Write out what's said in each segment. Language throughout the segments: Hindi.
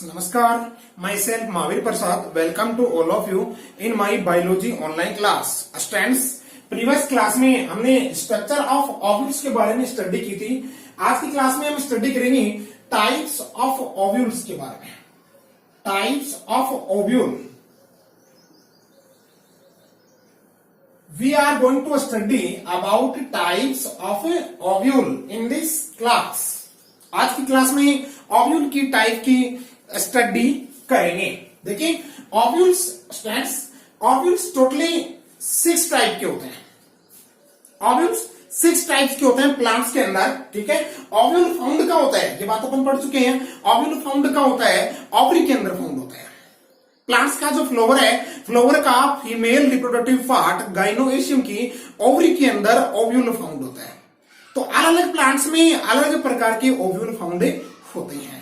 Namaskar, myself Mahavir Prasad. Welcome to all of you in my biology online class. Students, previous class में हमने स्ट्रक्चर ऑफ ओव्यूल्स के बारे में स्टडी की थी। आज की क्लास में हम स्टडी करेंगे टाइप्स ऑफ ओव्यूल्स के बारे में। Types of ovule, we are going to study about types of ovule in this class. आज की क्लास में ओव्यूल की टाइप की स्टडी करेंगे। देखिए ovules students, ovules totally 6 type के होते हैं। ओव्यूल्स 6 टाइप्स के होते हैं प्लांट्स के अंदर, ठीक है। ओव्यूल फाउंड का होता है, ये बात अपन पढ़ चुके हैं। ओव्यूल फाउंड का होता है ओवरी के अंदर फाउंड होता है। प्लांट्स का जो फ्लावर है, फ्लावर का फीमेल रिप्रोडक्टिव पार्ट गाइनोएशियम की ओवरी के अंदर ओव्यूल फाउंड होता है। तो अलग अलग प्लांट्स में अलग अलग प्रकार के ओव्यूल फाउंड होते हैं।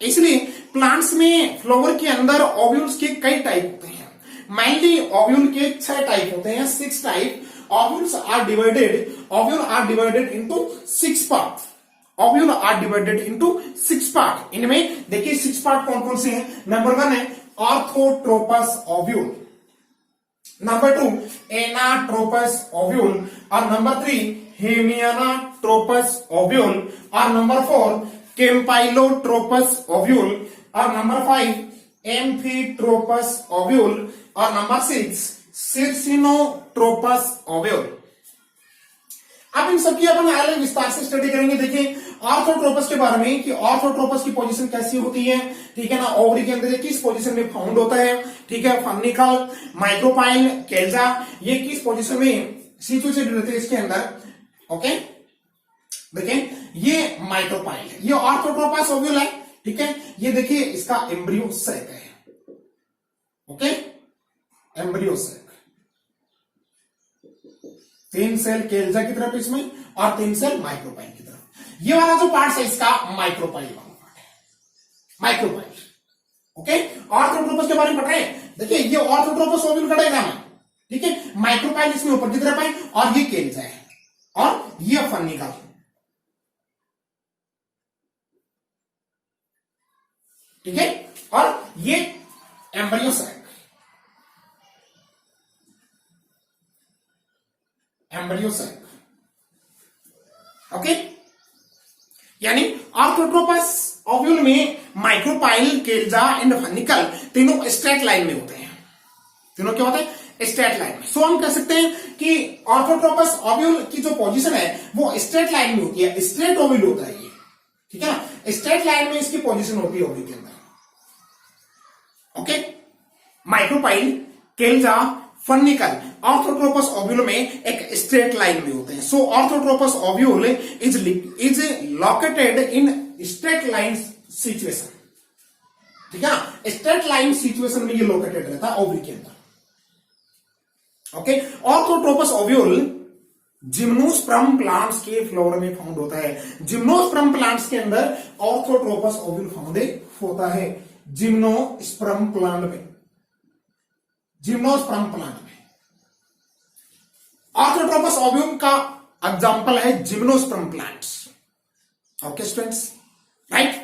इसलिए प्लांट्स में फ्लावर के अंदर ओव्यूल्स के कई टाइप होते हैं। मेनली ओव्यूल के 6 टाइप होते हैं, 6 type. Ovules are divided into 6 part. Ovule are divided into 6 part. इनमें देखिए 6 पार्ट कौन कौन से हैं। नंबर 1 है orthotropous ovule, number 2 anatropous ovule, और नंबर 3 हेमियानाट्रोपस ओव्यूल, और नंबर 4 केम्पाइलोट्रोपस ओव्यूल, और नंबर 5 एम्फीट्रोपस ओव्यूल, और नंबर 6 सिरसिनोट्रोपस ओव्यूल। अब इन सबकी अपन अलग विस्तार से स्टडी करेंगे। देखिए ऑर्थोट्रोपस के बारे में कि ऑर्थोट्रोपस की पोजीशन कैसी होती है, ठीक है ना। ओवरी के अंदर किस पोजीशन में फाउंड होता है, ठीक है। फर्निकल, माइक्रोपाइल, केल्जा, ये किस पोजीशन में सिचुएटेड रहते हैं इसके अंदर, ओके। देखिए ये माइक्रोपाइल है, ये ऑर्थोट्रोपस ओव्यूल है, ठीक है। ये देखिए इसका एम्ब्रियो सैक है, ओके। एम्ब्रियो सैक 3 सेल केल्जा की तरफ इसमें और 3 सेल माइक्रोपाइल की तरफ। ये वाला जो पार्ट है इसका माइक्रोपाइल वाला पार्ट है, माइक्रोपाइल, ओके। ऑर्थोट्रोपस के बारे में पढ़ रहे हैं। देखिए ये ऑर्थोट्रोपस ओव्यूल का डायग्राम है, ठीक है। माइक्रोपाइल इसमें ऊपर की तरफ है और ये केल्जा है और ये फर्निकल, ठीक है। और ये embryo sac, embryo sac, okay. यानी ऑर्थोट्रोपस ओव्यूल में माइक्रोपाइल, केल्जा एंड फर्निकल तीनों स्ट्रेट लाइन में होते हैं। तीनों क्या होते हैं? स्ट्रेट लाइन में। सो हम कह सकते हैं कि ऑर्थोट्रोपस ओव्यूल की जो पोजीशन है वो स्ट्रेट लाइन में होती है, स्ट्रेट ओव्यूल होता है ये, ठीक है ना। स्ट्रेट लाइन में इसकी पोजीशन होती है ओवरी के अंदर, okay. Micropyle, chalaza, funicle orthotropous ovule में एक स्ट्रेट लाइन में होते हैं। So orthotropous ovule is located in straight line situation, ठीक है ना। स्ट्रेट लाइन सिचुएशन में ये लोकेटेड रहता है ओवरी के अंदर, okay. Orthotropous ovule gymnosperm plants के फ्लोर में फाउंड होता है। जिम्नोस्पर्म प्लांट्स के अंदर ऑर्थोट्रोपस ओव्यूल फाउंड होता है। जिम्नोस्पर्म प्लांट में, जिम्नोस्पर्म प्लांट में ऑर्थोट्रोपस ओव्यूल का एग्जांपल है gymnosperm plants, okay students, right.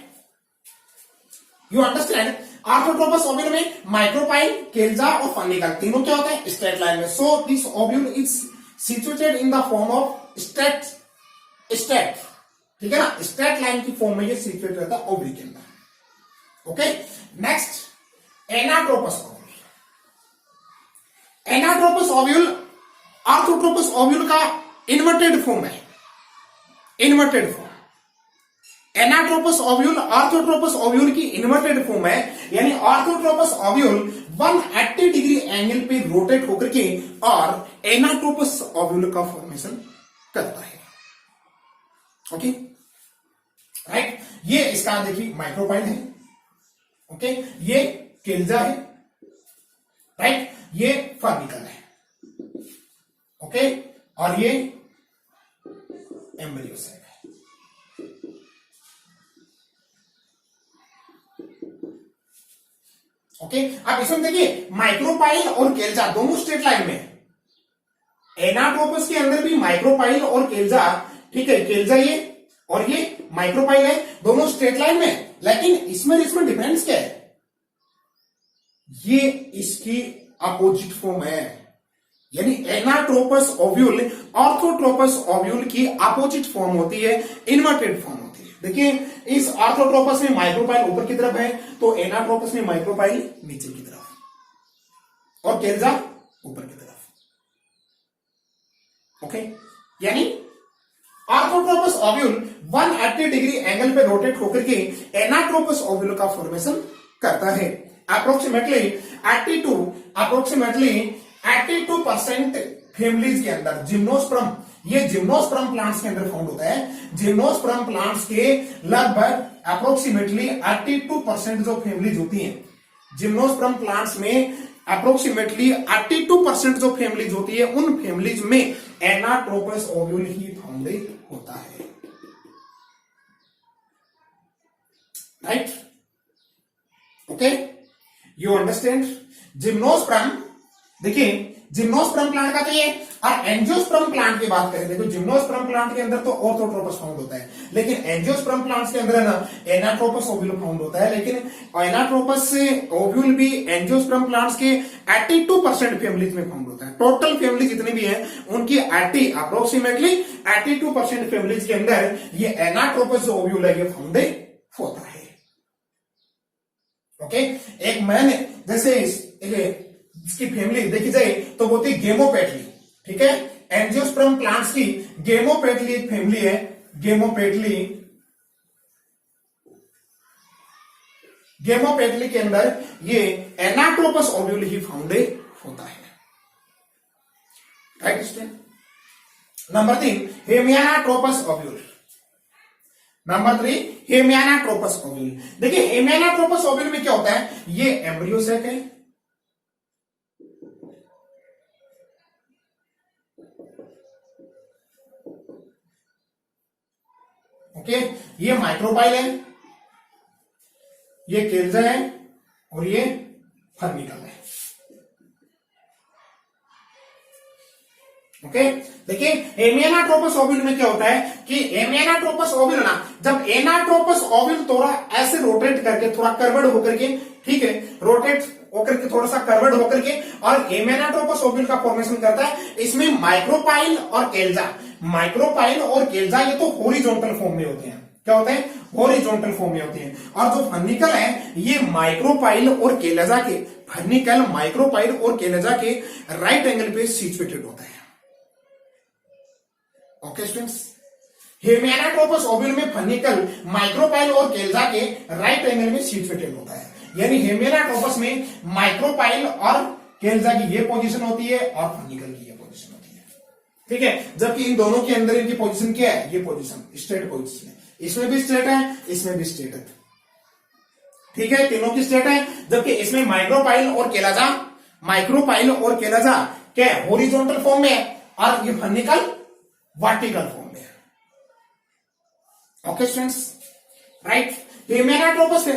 You understand. Orthotropous ovule में माइक्रोपाइल, केल्जा और फर्निकल तीनों क्या होते हैं? स्ट्रेट लाइन में। So this ovule is situated in the form of straight, ठीक है ना। स्ट्रेट लाइन की फॉर्म में ये सिचुएट रहता है ओवरी के अंदर, okay. Next anatropous ovule. Anatropous ovule orthotropous ovule का इन्वर्टेड फॉर्म है, inverted form. Anatropous ovule orthotropous ovule की इन्वर्टेड फॉर्म है, यानी ऑर्थोट्रोपस ओव्यूल 180 डिग्री एंगल पे रोटेट होकर के और एनाट्रोपस ओव्यूल का फॉर्मेशन करता है, ओके, राइट। ये इसका देखिए माइक्रोपाइल है, ओके। ये केल्जा है, राइट। ये फर्निकल है, ओके। और ये एम्ब्रियो सैक है, ओके। अब इसमें देखिए माइक्रोपाइल और केल्जा दोनों स्ट्रेट लाइन में। एनाट्रोपस के अंदर भी माइक्रोपाइल और केल्जा, ठीक है। केल्जा ये और ये माइक्रोपाइल है, दोनों स्ट्रेट लाइन में। लेकिन इसमें डिफरेंस क्या है, ये इसकी अपोजिट फॉर्म है, यानी एनाट्रोपस ओव्यूल ऑर्थोट्रोपस ओव्यूल की अपोजिट फॉर्म होती है, इन्वर्टेड फॉर्म होती है। देखिए इस ऑर्थोट्रोपस में माइक्रोपाइल ऊपर की तरफ है, तो एनाट्रोपस में माइक्रोपाइल नीचे की तरफ और केल्जा ऊपर की तरफ। ओके, यानी ऑर्थोट्रोपस ओव्यूल 180 डिग्री एंगल पे रोटेट होकर के एनाट्रोपस ओव्यूल का फॉर्मेशन करता है। अप्रोक्सीमेटली 82% फैमिलीज के अंदर जिम्नोस्पर्म, ये जिम्नोस्पर्म प्लांट्स के अंदर फाउंड होता है। जिम्नोस्पर्म प्लांट्स के लगभग अप्रोक्सीमेटली 82% जो फैमिलीज होती हैं, जिम्नोस्पर्म प्लांट्स में अप्रोक्सीमेटली 82% जो फैमिलीज होती है, उन फैमिलीज में एनाट्रोपस ओव्यूल ही फाउंड होता है। Right, okay, you understand. Gymnosperm, देखिए जिम्नोस्पर्म प्लांट का तो ये, और एंजियोस्पर्म प्लांट की बात करें, देखो जिम्नोस्पर्म प्लांट के अंदर तो ऑर्थोट्रोपस फाउंड होता है, लेकिन एंजियोस्पर्म प्लांट्स के अंदर है ना एनाट्रोपस ओव्यूल फाउंड होता है। लेकिन एनाट्रोपस ओव्यूल भी एंजियोस्पर्म प्लांट्स के 82% फैमिलीज में फाउंड होता है। टोटल फैमिली जितनी भी है उनकी अप्रोक्सीमेटली 82% फैमिलीज के अंदर ये एनाट्रोपस ओव्यूल है, ये फाउंड होता है। ओके, एक मैंने जैसे इसकी फैमिली देखी जाए तो वो थी गेमोपेटली, ठीक है। एंजियोस्पर्म प्लांट्स की गेमोपेटली एक फैमिली है, गेमोपेटली के अंदर ये एनाट्रोपस ओव्यूल ही फाउंड होता है। Right student. Number 3 hemianatropous ovule. Number 3 hemianatropous ovule. देखिए हेमियानाट्रोपस ओव्यूल में क्या होता है, ये एम्ब्रियो सैक है, ओके, ये माइक्रोपाइल है, ये केल्जा है और ये फर्निकल है। ओके, देखिए हेमियानाट्रोपस ओव्यूल में क्या होता है कि हेमियानाट्रोपस ओव्यूल ना, जब एनाट्रोपस ओव्यूल थोड़ा ऐसे रोटेट करके, थोड़ा कर्वड होकर के, ठीक है, रोटेट होकर के थोड़ा सा कर्वड होकर के और हेमियानाट्रोपस ओव्यूल का फॉर्मेशन करता है। इसमें माइक्रोपाइल और केल्जा, माइक्रोपाइल और केल्जा ये तो हॉरिजॉन्टल फॉर्म में होते हैं। क्या होते हैं, हॉरिजॉन्टल फॉर्म में होते हैं। और जो फर्निकल है ये माइक्रोपाइल और केल्जा के, फर्निकल माइक्रोपाइल और केल्जा के राइट एंगल पे सिचुएटेड होता है। ओके स्टूडेंट्स, हेमियानाट्रोपस ओव्यूल में फर्निकल माइक्रोपाइल और केल्जा के राइट एंगल में सिचुएटेड होता है। यानी हेमियानाट्रोपस में माइक्रोपाइल और केल्जा की ये पोजीशन होती है और फर्निकल की ये पोजीशन होती है, ठीक है। जबकि इन दोनों के अंदर इनकी पोजीशन क्या है, ये पोजीशन स्ट्रेट पोजीशन है, इसमें भी स्ट्रेट है, इसमें भी स्ट्रेट है, ठीक है, तीनों की स्ट्रेट है। जबकि इसमें माइक्रोपाइल और केल्जा, माइक्रोपाइल और केल्जा क्या है, हॉरिजॉन्टल फॉर्म में है और ये फर्निकल वर्टिकल फॉर्म में है। Okay students, right. Hemianatropous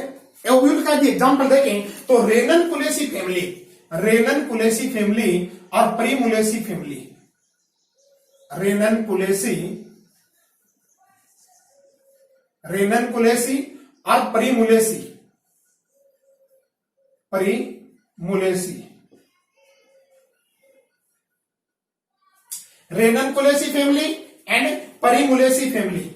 ovule का एग्जांपल देखें तो रेननकुलेसी फैमिली, रेननकुलेसी फैमिली और प्रीमुलेसी फैमिली, रेननकुलेसी और प्रीमुलेसी, रेननकुलेसी फैमिली एंड प्रीमुलेसी फैमिली।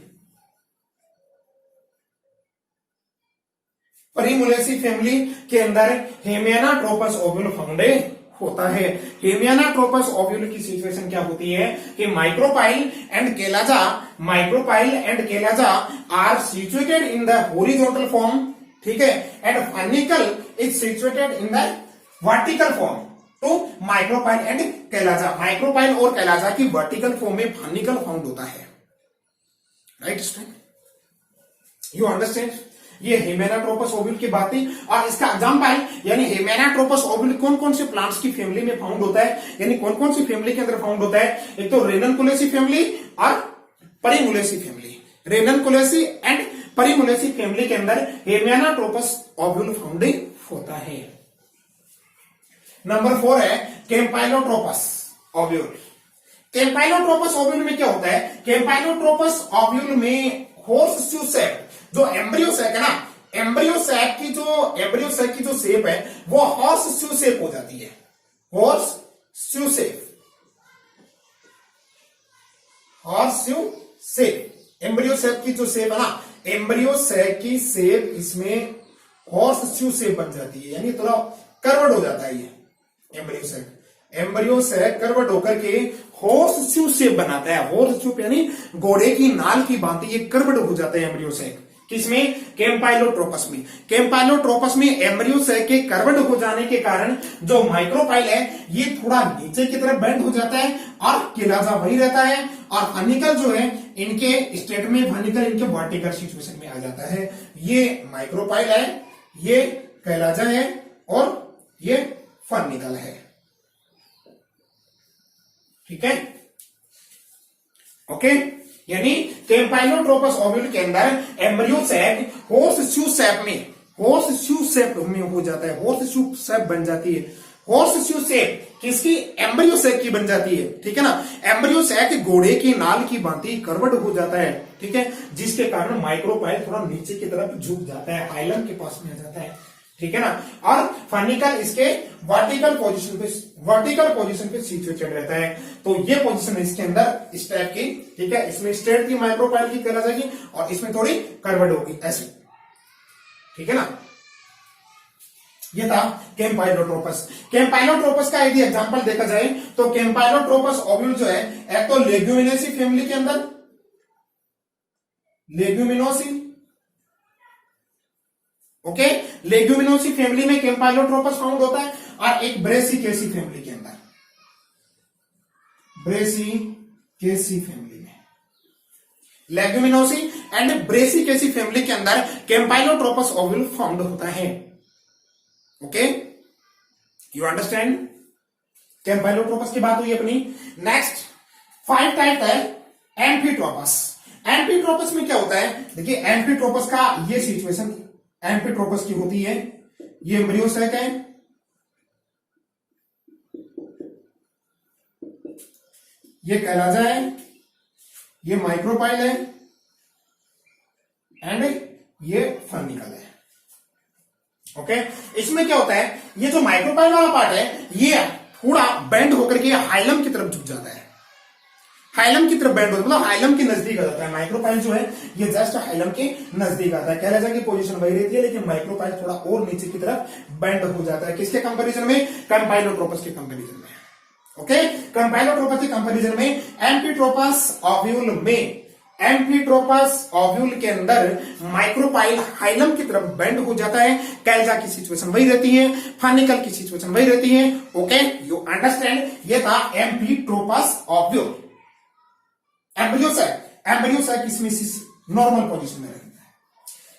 प्रीमुलेसी फैमिली के अंदर हेमियानाट्रोपस ओव्यूल फाउंड होता है। हेमियानाट्रोपस ओव्यूल की सिचुएशन क्या होती है कि micropyle and chalaza are situated in the horizontal form, ठीक है, and funicle is situated in the vertical form. तो माइक्रोपाइल एंड केल्जा, माइक्रोपाइल और केल्जा की वर्टिकल फॉर्म में फर्निकल फाउंड होता है। Right student, you understand. ये हेमियानाट्रोपस ओव्यूल की बात थी और इसका एग्जांपल, यानी हेमियानाट्रोपस ओव्यूल कौन कौन से प्लांट्स की फैमिली में फाउंड होता है, यानी कौन कौन सी फैमिली के अंदर फाउंड होता है। एक तो रेननकुलेसी फैमिली और प्रीमुलेसी फैमिली, रेननकुलेसी एंड प्रीमुलेसी फैमिली के अंदर हेमियानाट्रोपस ओव्यूल फाउंड होता है। नंबर 4 है कैम्पाइलोट्रोपस ओव्यूल। कैम्पाइलोट्रोपस ओव्यूल में क्या होता है, कैम्पाइलोट्रोपस ओव्यूल में हॉर्स शू शेप, जो एम्ब्रियो सैक है ना, एम्ब्रियो सैक की जो शेप है वो हॉर्स शू शेप हो जाती है, horse shoe shape, horse shoe shape. Embryo sac की जो शेप है ना, एम्ब्रियो सैक की शेप इसमें हॉर्स शू शेप बन जाती है, यानी थोड़ा कर्वड हो जाता है ये embryo sac. Embryo sac curved होकर के हॉर्स शू शेप बनाता है, हॉर्स शू यानी घोड़े की नाल की भांति ये कर्वड हो जाता है एम्ब्रियो सैक। किसमें? कैम्पाइलोट्रोपस में। कैम्पाइलोट्रोपस में एम्ब्रियो सैक के कर्वड हो जाने के कारण जो माइक्रोपाइल है ये थोड़ा नीचे की तरफ बेंड हो जाता है और केलाजा वही रहता है, और फर्निकल जो है इनके स्टेट में फर्निकल इनके वर्टिकल सिचुएशन में आ जाता है। ये माइक्रोपाइल है, ये कैलाजा है और ये फर्निकल है। ठीक है, ओके। यानी कैम्पाइलोट्रोपस ओव्यूल के अंदर embryo sac horse shoe shape में हो जाता है, हॉर्स शू शेप बन जाती है। हॉर्स शू शेप किसकी? एम्ब्रियो सैक की बन जाती है। ठीक है ना, एम्ब्रियो सैक घोड़े की नाल की भांति कर्वड हो जाता है। ठीक है, जिसके कारण माइक्रोपाइल थोड़ा नीचे की तरफ झुक जाता है, हाइलम के पास में आ जाता है। ठीक है ना, और फर्निकल इसके वर्टिकल पोजीशन पे सिचुएटेड रहता है। तो ये पोजीशन इसके अंदर इस टाइप की, ठीक है, इसमें स्ट्रेट की माइक्रोपाइल की करा जाएगी और इसमें थोड़ी कर्वड होगी ऐसे। ठीक है ना, ये था कैम्पाइलोट्रोपस। कैम्पाइलोट्रोपस का यदि एग्जांपल देखा जाए तो कैम्पाइलोट्रोपस ओव्यूल जो है एक तो लेग्यूमिनेसी फैमिली के अंदर, लेग्यूमिनोसी, ओके, लेग्यूमिनोसी फैमिली में कैम्पाइलोट्रोपस फाउंड होता है, और एक ब्रेसिकेसी फैमिली के अंदर, ब्रेसिकेसी फैमिली में, लेग्यूमिनोसी एंड ब्रेसिकेसी फैमिली के अंदर कैम्पाइलोट्रोपस ओव्यूल फाउंड होता है। Okay, you understand? कैम्पाइलोट्रोपस की बात हुई अपनी। नेक्स्ट 5 टाइप है एम्फीट्रोपस। एम्फीट्रोपस में क्या होता है? देखिए, एम्फीट्रोपस का ये सिचुएशन एम्फीट्रोपस की होती है। ये एम्ब्रियो सैक है, ये कैलाजा है, ये माइक्रोपाइल है एंड ये फर्निकल है। ओके, इसमें क्या होता है, ये जो माइक्रोपाइल वाला पार्ट है ये थोड़ा बेंड होकर के हाइलम की तरफ झुक जाता है, हाइलम की तरफ बेंड होता है, मतलब हाइलम के नजदीक आ जाता है। माइक्रोपाइल जो है ये जस्ट हाइलम के नजदीक आता है। कैलाजा की पोजीशन वही रहती है, लेकिन माइक्रोपाइल थोड़ा और नीचे की तरफ बेंड हो जाता है। किसके कंपैरिजन में? कैम्पाइलोट्रोपस के कंपैरिजन में। ओके, कैम्पाइलोट्रोपस के कंपैरिजन में एम्फीट्रोपस ओव्यूल में, एम्फीट्रोपस ओव्यूल के अंदर माइक्रोपाइल हाइलम की तरफ बेंड हो जाता है। कैल्जा की सिचुएशन वही रहती है, फर्निकल की सिचुएशन वही रहती है। Okay, you understand? ये था एम्फीट्रोपस ओव्यूल। एम्ब्रियो सैक इसमें नॉर्मल पोजीशन में रहता है।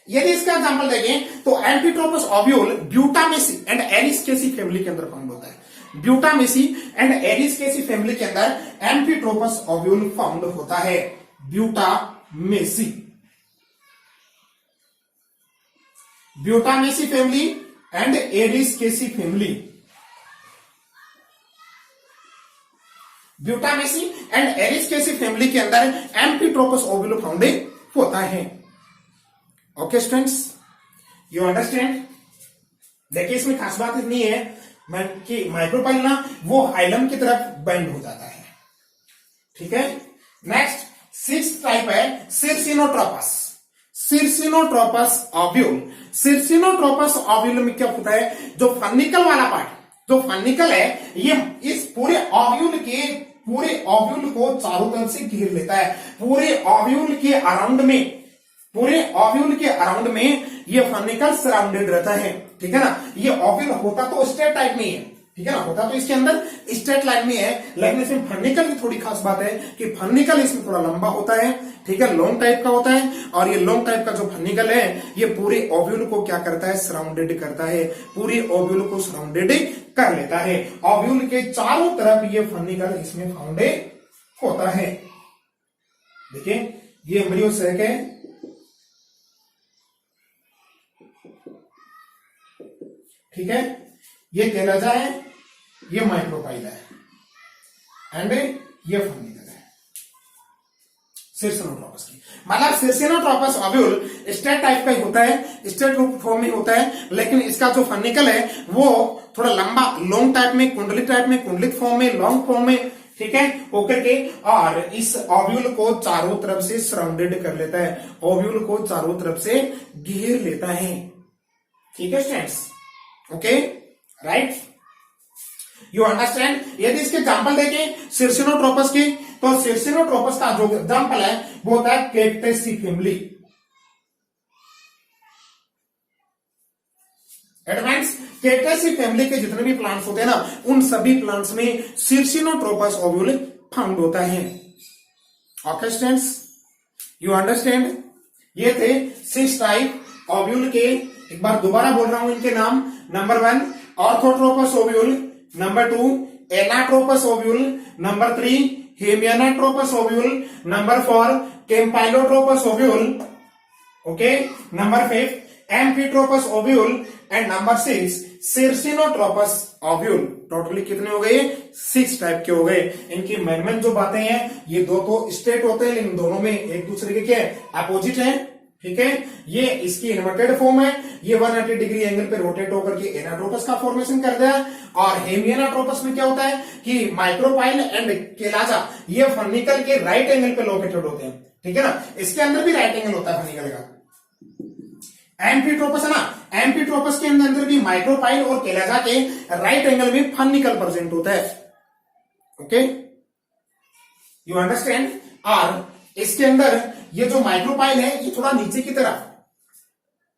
यदि इसका एग्जांपल देखें तो एम्फीट्रोपस ओव्यूल ब्यूटामेसी एंड एरिस्केसी फैमिली के अंदर फाउंड होता है। ब्यूटामेसी एंड एरिस्केसी फैमिली के अंदर एम्फीट्रोपस ओव्यूल फाउंड होता है। Butomaceae family and Alismaceae family, Butomaceae and Alismaceae family के अंदर एम्फीट्रोपस ओव्यूल फाउंड होता है। Okay students, you understand? देखिए, इसमें खास बात इतनी है कि माइक्रोपाइल ना वो हाइलम की तरफ बेंड हो जाता है। ठीक है, नेक्स्ट 6th टाइप है सिरसिनोट्रोपस। सिरसिनोट्रोपस ओव्यूल। सिरसिनोट्रोपस ओव्यूल में क्या होता है, जो फर्निकल वाला पार्ट, जो फर्निकल है, ये इस पूरे ओव्यूल को चारों तरफ से घेर लेता है। पूरे ओव्यूल के अराउंड में ये फर्निकल सराउंडेड रहता है। ठीक है ना, ये ओव्यूल होता तो स्ट्रेट टाइप में है, ठीक है ना, होता तो इसके अंदर स्ट्रेट लाइन में है, लेकिन इसमें फर्निकल की थोड़ी खास बात है कि फर्निकल इसमें थोड़ा लंबा होता है। ठीक है, लॉन्ग टाइप का होता है, और ये लॉन्ग टाइप का जो फर्निकल है ये पूरे ओव्यूल को क्या करता है, सराउंडेड करता है, पूरे ओव्यूल को सराउंडेड कर लेता है। ओव्यूल के चारों तरफ ये फर्निकल इसमें फाउंड होता है। देखिए, ये एम्ब्रियो सैक है, ठीक है, ये कैलाजा है, ये माइक्रोपाइल है एंड ये फर्निकल है। सिरसिनोट्रोपस की। मतलब सिरसिनोट्रोपस ओव्यूल स्टेट टाइप का ही होता है, स्टेट रूप फॉर्म में होता है, लेकिन इसका जो फर्निकल है वो थोड़ा लंबा, लॉन्ग टाइप में, कुंडलित टाइप में, कुंडलित फॉर्म में, लॉन्ग फॉर्म में, ठीक है, होकर के, और इस ओव्यूल को चारों तरफ से सराउंडेड कर लेता है, ओव्यूल को चारों तरफ से घेर लेता है। ठीक है students, okay, right, you understand. यदि इसके एग्जाम्पल देखें सिरसिनोट्रोपस की, तो सिरसिनोट्रोपस का जो एग्जाम्पल है वो होता है कैक्टेसी फैमिली। एडवांस कैक्टेसी फैमिली के जितने भी प्लांट्स होते हैं ना, उन सभी प्लांट्स में सिरसिनोट्रोपस ओव्यूल फाउंड होता है। Okay students, you understand. ये थे 6 टाइप ओव्यूल के, एक बार दोबारा बोल रहा हूं इनके नाम। Number 1 orthotropous ovule, number 2 anatropous ovule, number 3 hemianatropous ovule, number 4 campylotropous ovule, okay, number 5 amphitropous ovule, and number 6 circinotropous ovule. Totally कितने हो गए? 6 टाइप के हो गए। इनकी मेन जो बातें हैं, ये दो तो स्टेट होते हैं, लेकिन दोनों में एक दूसरे के क्या अपोजिट है, ठीक है। ये इसकी इन्वर्टेड फॉर्म है, ये 180 डिग्री एंगल पे रोटेट होकर के एनाट्रोपस का फॉर्मेशन कर दिया। और हेमियानाट्रोपस में क्या होता है कि माइक्रोपाइल एंड केलाजा ये फर्निकल के राइट एंगल पे लोकेटेड होते हैं, ठीक है ना। इसके अंदर भी राइट एंगल होता है फर्निकल का। एम्फिट्रोपस है ना, एम्फिट्रोपस के अंदर भी माइक्रोपाइल और केलाजा के राइट एंगल में फर्निकल प्रेजेंट होता है। Okay, you understand. और इसके अंदर ये जो माइक्रोपाइल है ये थोड़ा नीचे की तरफ,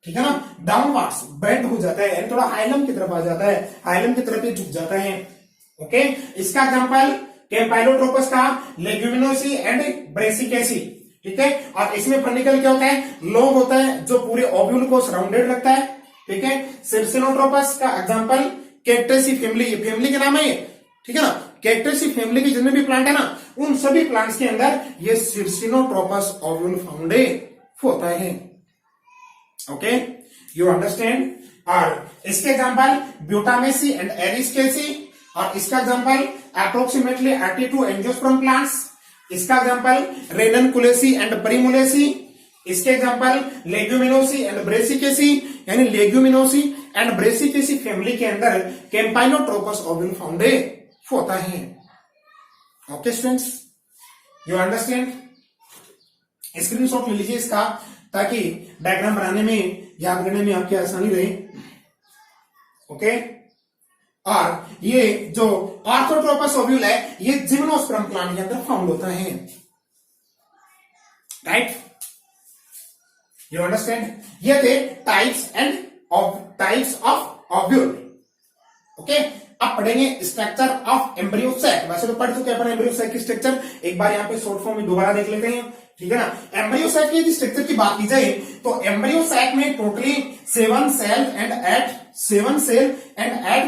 ठीक है ना, डाउनवर्ड्स बेंड हो जाता है, यानी थोड़ा हाइलम की तरफ आ जाता है, हाइलम की तरफ ये झुक जाता है। ओके, इसका एग्जांपल कैम्पाइलोट्रोपस का लेग्यूमिनोसी एंड ब्रेसिकेसी, ठीक है। और इसमें फर्निकल क्या होता है? लॉन्ग होता है, जो पूरे ओव्यूल को सराउंडेड रखता है, ठीक है। सिरसिनोट्रोपस का एग्जांपल कैक्टेसी फैमिली, ये फैमिली के नाम है ये, ठीक है ना। कैक्टेसी फैमिली के जितने भी प्लांट है ना, उन सभी प्लांट्स के अंदर ये सिरसिनोट्रोपस ओव्यूल फाउंड होता है। Okay, you understand. और इसके एग्जांपल ब्यूटामेसी एंड एरिस्केसी, और इसका एग्जांपल अप्रोक्सीमेटली 82 एंजियोस्पर्म प्लांट्स। इसका एग्जांपल रेननकुलेसी एंड परिमुलेसी। इसके एग्जांपल लेग्यूमिनोसी एंड ब्रेसिकेसी, यानी लेग्यूमिनोसी एंड ब्रेसिकेसी फैमिली के अंदर कैम्पाइलोट्रोपस ओव्यूल फाउंड होता है। Okay students, you understand. Screenshot ले लीजिए इसका, ताकि डायग्राम बनाने में, याद करने में आपकी आसानी रहे। ओके, और ये जो ऑर्थोट्रोपस ओव्यूल है ये जिम्नोस्पर्म प्लांट के अंदर फाउंड होता है, राइट, यू अंडरस्टैंड। ये थे टाइप्स ऑफ ओव्यूल। ओके, अब पढ़ेंगे स्ट्रक्चर ऑफ एम्ब्रियो सैक। वैसे तो पढ़ चुके हैं एम्ब्रियो सैक की स्ट्रक्चर, एक बार यहाँ पे शॉर्ट फॉर्म में दोबारा देख लेते हैं, ठीक है ना। एम्ब्रियो सैक की स्ट्रक्चर की बात की जाए तो एम्ब्रियो सैक में टोटली 7 सेल एंड 8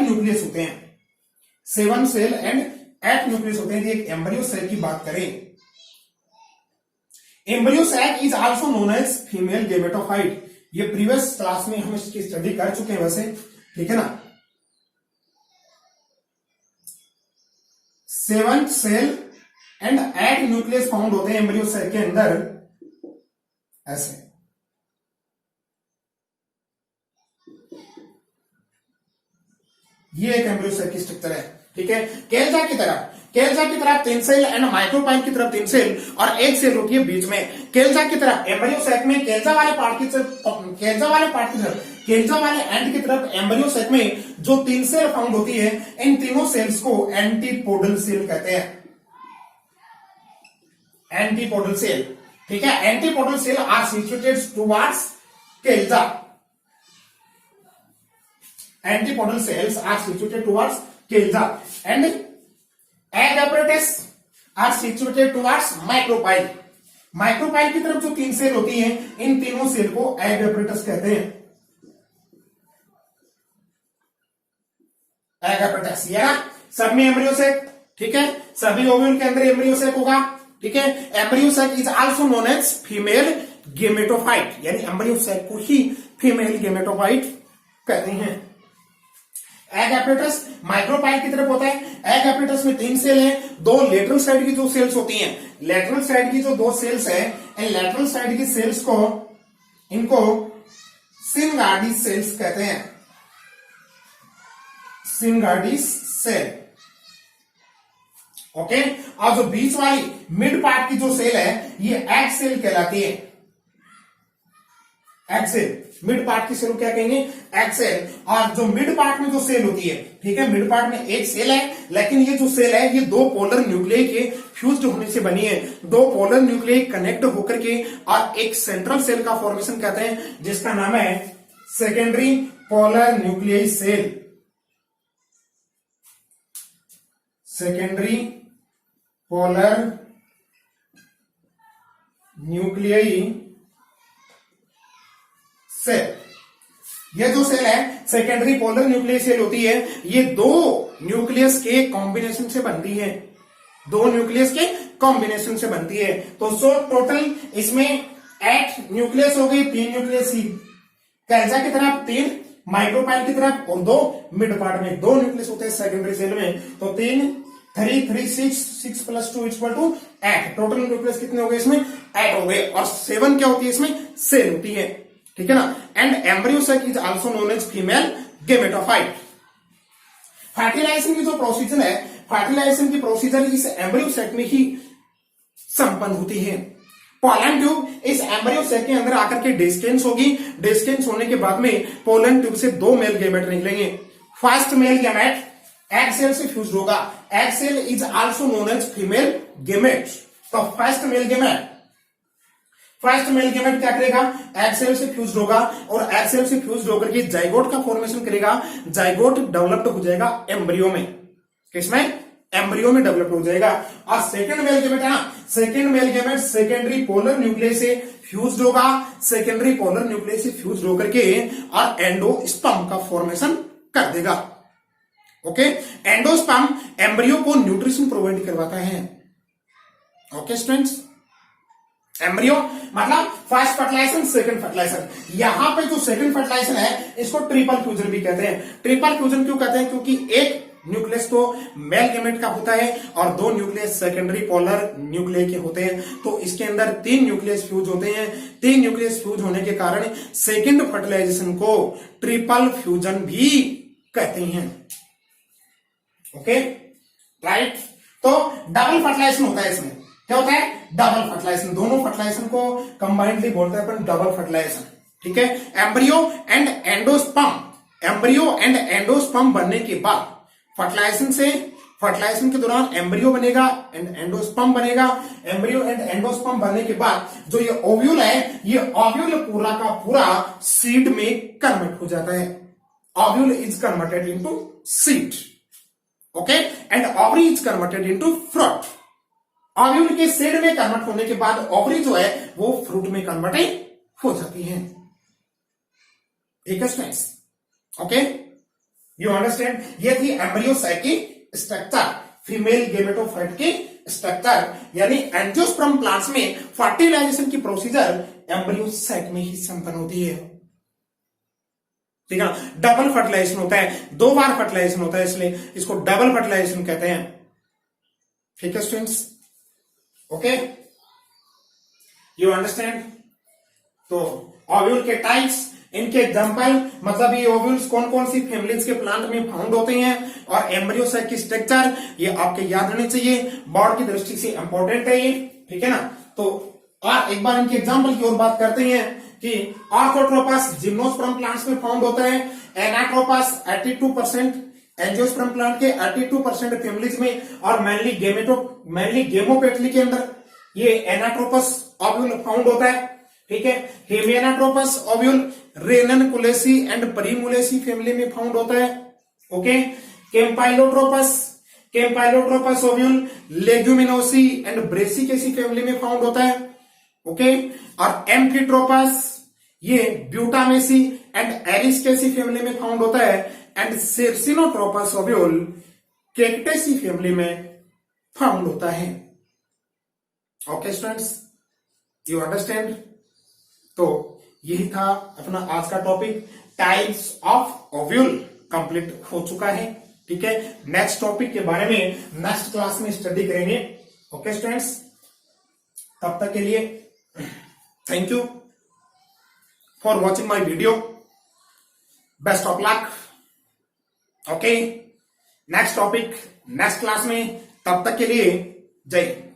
न्यूक्लियस होते हैं। 7 सेल एंड 8 न्यूक्लियस होते हैं। एक एम्ब्रियो सैक की बात करें, embryo sac is also known as female gametophyte. ये प्रीवियस क्लास में हम इसकी स्टडी कर चुके हैं वैसे, ठीक है ना। 7 सेल एंड 8 न्यूक्लियस फाउंड होते हैं एम्ब्रियो सेल के अंदर, ऐसे। ये एक एम्ब्रियो सेल की स्ट्रक्चर है, ठीक है। केल्जा की तरफ 3 सेल एंड माइक्रोपाइल की तरफ 3 सेल और एक सेल होती है बीच में। केल्जा की तरफ एम्ब्रियो सेक में केल्जा वाले एंड की तरफ एम्ब्रियो सेक में जो 3 सेल फाउंड होती है, इन तीनों सेल्स को एंटीपोडल सेल कहते हैं। एंटीपोडल सेल, ठीक है। Antipodal cell are situated towards chalaza. Antipodal cells are situated towards kelsa and egg apparatus are situated towards micropyle. Micropyle की तरफ जो 3 सेल होती हैं, इन तीनों सेल को एग apparatus कहते हैं। एग apparatus, ये ना सब में एम्ब्रियो सैक, ठीक है। सभी ओव्यूल के अंदर एम्ब्रियो सैक होगा, ठीक है। Embryo sac is also known as female gametophyte, यानी एम्ब्रियो सैक को ही फीमेल गेमेटोफाइट कहते हैं। एग एपरेटस माइक्रोपाइल की तरफ होता है। एग एपरेटस में 3 सेल हैं, 2 लेटरल साइड की जो सेल्स होती हैं, लेटरल साइड की जो 2 सेल्स है, इन लेटरल साइड की सेल्स को इनको सिनगार्डिस सेल्स कहते हैं, सिनगार्डिस सेल। ओके, और जो बीच वाली मिड पार्ट की जो सेल है ये एग सेल कहलाती है, एग सेल। मिड पार्ट की सेल क्या कहेंगे, एग सेल। और जो मिड पार्ट में जो सेल होती है, ठीक है, मिड पार्ट में एक सेल है, लेकिन ये जो सेल है ये 2 पोलर न्यूक्लियाई के फ्यूज्ड होने से बनी है। 2 पोलर न्यूक्लियाई कनेक्ट होकर के और एक सेंट्रल सेल का फॉर्मेशन कहते हैं, जिसका नाम है secondary polar nuclei cell, secondary polar nuclei cell. ये जो सेल है सेकेंडरी पोलर न्यूक्लियाई सेल होती है, ये 2 न्यूक्लियस के कॉम्बिनेशन से बनती है, 2 न्यूक्लियस के कॉम्बिनेशन से बनती है। तो टोटल इसमें 8 न्यूक्लियस हो गई, 3 न्यूक्लियस ही कैल्सा की तरफ, 3 माइक्रोपाइल की तरफ और 2 मिड पार्ट में। 2 न्यूक्लियस होते हैं सेकेंडरी सेल में, तो 3 3 6 plus 2 equal to 8। Total nucleus कितने हो गए इसमें, 8 हो गए। और 7 क्या होती है इसमें, सेल होती है, ठीक है ना। And embryo sac is also known as female gametophyte. Fertilization की जो प्रोसीजर है, फर्टिलाइजेशन की प्रोसीजर इस एम्ब्रियो सैक में ही संपन्न होती है। पोलन ट्यूब इस एम्ब्रियो सैक के अंदर आकर के डिस्टेंस होगी, डिस्टेंस होने के बाद में पोलन ट्यूब से 2 मेल गैमेट निकलेंगे। First male gamete egg cell से फ्यूज होगा, egg cell is also known as female gamete. तो फर्स्ट मेल गैमेट क्या करेगा, एग सेल से फ्यूज होगा और एग सेल से फ्यूज होकर के जाइगोट का फॉर्मेशन करेगा। जाइगोट डेवलप्ड हो जाएगा एम्ब्रियो में, किसमें, एम्ब्रियो में डेवलप हो जाएगा। और सेकंड मेल गैमेट है ना, second male gamete secondary polar nucleus से फ्यूज होगा, सेकेंडरी पोलर न्यूक्लियस से फ्यूज होकर के और एंडोस्पर्म का फॉर्मेशन कर देगा। ओके, एंडोस्पर्म एम्ब्रियो को न्यूट्रिशन प्रोवाइड करवाता है। ओके स्टूडेंट्स, एम्ब्रियो मतलब फर्स्ट फर्टिलाइजेशन, सेकंड फर्टिलाइजेशन। यहां पे जो सेकंड फर्टिलाइजेशन है इसको ट्रिपल फ्यूजन भी कहते हैं। ट्रिपल फ्यूजन क्यों कहते हैं, क्योंकि एक न्यूक्लियस तो मेल गैमेट का होता है और 2 न्यूक्लियस सेकेंडरी पोलर न्यूक्लियाई के होते हैं, तो इसके अंदर 3 न्यूक्लियस फ्यूज होते हैं। 3 न्यूक्लियस फ्यूज होने के कारण सेकंड फर्टिलाइजेशन को ट्रिपल फ्यूजन भी कहते हैं। ओके राइट, तो डबल फर्टिलाइजेशन होता है इसमें। क्या होता है, डबल फर्टिलाइजेशन। दोनों फर्टिलाइजेशन को कंबाइंडली बोलते हैं अपन डबल फर्टिलाइजेशन, ठीक है। Embryo and endosperm, embryo and endosperm बनने के बाद फर्टिलाइजेशन के दौरान एम्ब्रियो बनेगा एंड एंडोस्पर्म बनेगा। एम्ब्रियो एंड एंडोस्पर्म बनने के बाद जो ये ओव्यूल है, ये ओव्यूल पूरा का पूरा सीड में कन्वर्ट हो जाता है। Ovule is converted into seed, okay, and ovary is converted into fruit. Ovule के सीड में कन्वर्ट होने के बाद ओवरी जो है वो फ्रूट में कन्वर्ट हो जाती है। ठीक है स्टूडेंट्स, ओके, यू अंडरस्टैंड। ये थी एम्ब्रियो सैक की स्ट्रक्चर, फीमेल गेमेटोफाइट की स्ट्रक्चर, यानी एंजियोस्पर्म प्लांट्स में फर्टिलाइजेशन की प्रोसीजर एम्ब्रियो सैक में ही संपन्न होती है। ठीक है, डबल फर्टिलाइजेशन होता है, 2 बार फर्टिलाइजेशन होता है, इसलिए इसको डबल फर्टिलाइजेशन कहते हैं। ठीक है स्टूडेंट्स, ओके, यू अंडरस्टैंड। तो ओव्यूल के टाइप्स, इनके एग्जांपल, मतलब ये ओव्यूल्स कौन कौन सी फैमिलीज के प्लांट में फाउंड होते हैं, और एम्ब्रियो सैक की स्ट्रक्चर ये आपके याद रहने चाहिए, बोर्ड की दृष्टि से इंपॉर्टेंट है ये, ठीक है ना। तो और एक बार इनके एग्जांपल की ओर बात करते हैं कि ऑर्थोट्रोपस जिम्नोस्पर्म प्लांट्स में फाउंड होता है, एनाट्रोपस 82% एंजियोस्पर्म प्लांट के 82% फैमिलीज में, और मेनली गेमोपेटली के अंदर ये एनाट्रोपस ओव्यूल फाउंड होता है। ठीक है, hemianatropous ovule Ranunculaceae and Primulaceae family में फाउंड होता है। Okay, campylotropous ovule Leguminosae and Brassicaceae family में फाउंड होता है। ओके, और एम्फिट्रोपस ये ब्यूटामेसी एंड एरिस्केसी फैमिली में फाउंड होता है, and circinotropous ovule Cactaceae family में फाउंड होता है। Okay students, you understand. तो यही था अपना आज का topic, types of ovule complete हो चुका है। ठीक है, नेक्स्ट टॉपिक के बारे में नेक्स्ट क्लास में स्टडी करेंगे। ओके स्टूडेंट्स, तब तक के लिए thank you for watching my video. Best of luck. Okay, next topic next class में, तब तक के लिए जय हिंद।